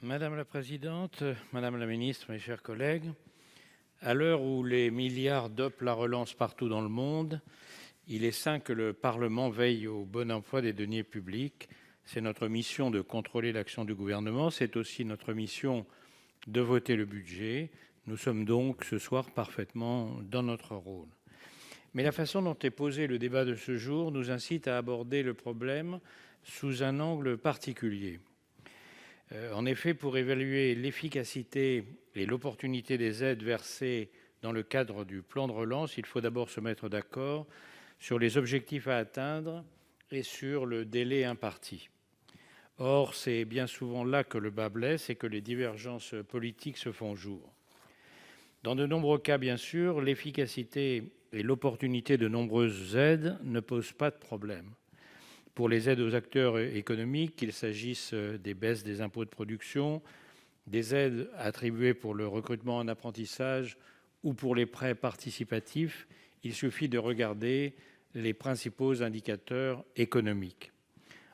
Madame la présidente, madame la ministre, mes chers collègues, à l'heure où les milliards dopent la relance partout dans le monde, il est sain que le Parlement veille au bon emploi des deniers publics. C'est notre mission de contrôler l'action du Gouvernement, c'est aussi notre mission de voter le budget. Nous sommes donc ce soir parfaitement dans notre rôle. Mais la façon dont est posé le débat de ce jour nous incite à aborder le problème sous un angle particulier. En effet, pour évaluer l'efficacité et l'opportunité des aides versées dans le cadre du plan de relance, il faut d'abord se mettre d'accord sur les objectifs à atteindre et sur le délai imparti. Or, c'est bien souvent là que le bât blesse et que les divergences politiques se font jour. Dans de nombreux cas, bien sûr, l'efficacité et l'opportunité de nombreuses aides ne posent pas de problème. Pour les aides aux acteurs économiques, qu'il s'agisse des baisses des impôts de production, des aides attribuées pour le recrutement en apprentissage ou pour les prêts participatifs, il suffit de regarder les principaux indicateurs économiques.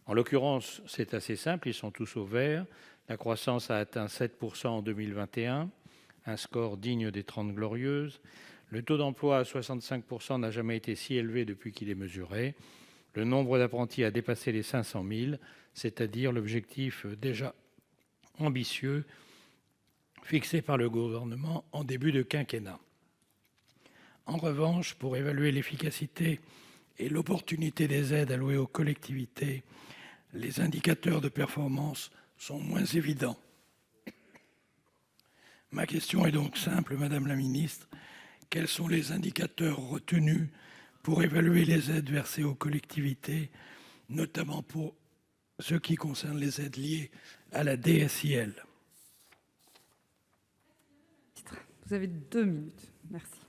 En l'occurrence, c'est assez simple, ils sont tous au vert. La croissance a atteint 7% en 2021, un score digne des 30 Glorieuses. Le taux d'emploi à 65% n'a jamais été si élevé depuis qu'il est mesuré. Le nombre d'apprentis a dépassé les 500 000, c'est-à-dire l'objectif déjà ambitieux fixé par le gouvernement en début de quinquennat. En revanche, pour évaluer l'efficacité et l'opportunité des aides allouées aux collectivités, les indicateurs de performance sont moins évidents. Ma question est donc simple, Madame la Ministre. Quels sont les indicateurs retenus pour évaluer les aides versées aux collectivités, notamment pour ce qui concerne les aides liées à la DSIL? Vous avez 2 minutes. Merci.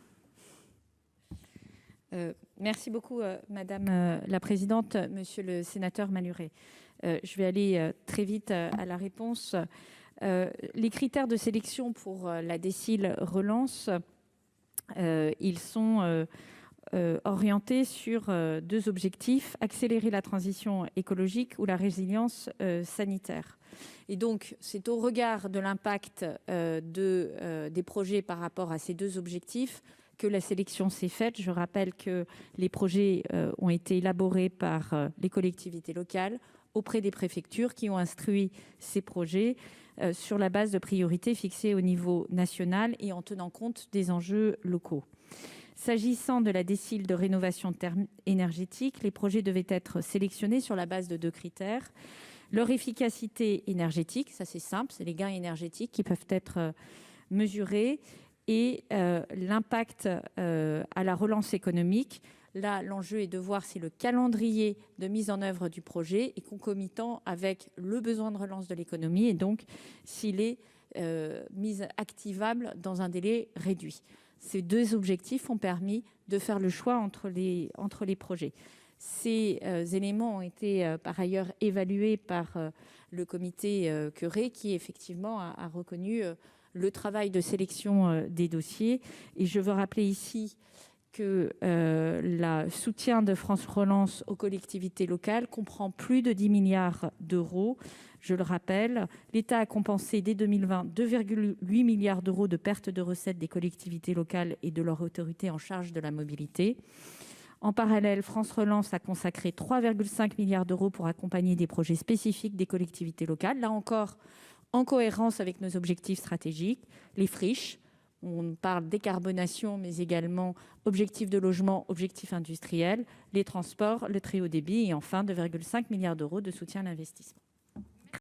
Merci beaucoup, Madame la Présidente, Monsieur le Sénateur Malhuret. Je vais aller très vite à la réponse. Les critères de sélection pour la DSIL relance, ils sont orientés sur 2 objectifs: accélérer la transition écologique ou la résilience sanitaire. Et donc, c'est au regard de l'impact des projets par rapport à ces 2 objectifs que la sélection s'est faite. Je rappelle que les projets ont été élaborés par les collectivités locales auprès des préfectures qui ont instruit ces projets sur la base de priorités fixées au niveau national et en tenant compte des enjeux locaux. S'agissant de la DSIL de rénovation énergétique, les projets devaient être sélectionnés sur la base de 2 critères. Leur efficacité énergétique, ça c'est simple, c'est les gains énergétiques qui peuvent être mesurés, et l'impact à la relance économique. Là, l'enjeu est de voir si le calendrier de mise en œuvre du projet est concomitant avec le besoin de relance de l'économie et donc s'il est activable dans un délai réduit. Ces 2 objectifs ont permis de faire le choix entre les projets. Ces éléments ont été par ailleurs évalués par le comité Queré qui effectivement a reconnu le travail de sélection des dossiers. Et je veux rappeler ici que le soutien de France Relance aux collectivités locales comprend plus de 10 milliards d'euros. Je le rappelle, l'État a compensé dès 2020 2,8 milliards d'euros de pertes de recettes des collectivités locales et de leur autorité en charge de la mobilité. En parallèle, France Relance a consacré 3,5 milliards d'euros pour accompagner des projets spécifiques des collectivités locales. Là encore, en cohérence avec nos objectifs stratégiques, les friches, on parle décarbonation, mais également objectifs de logement, objectifs industriels, les transports, le très haut débit et enfin 2,5 milliards d'euros de soutien à l'investissement.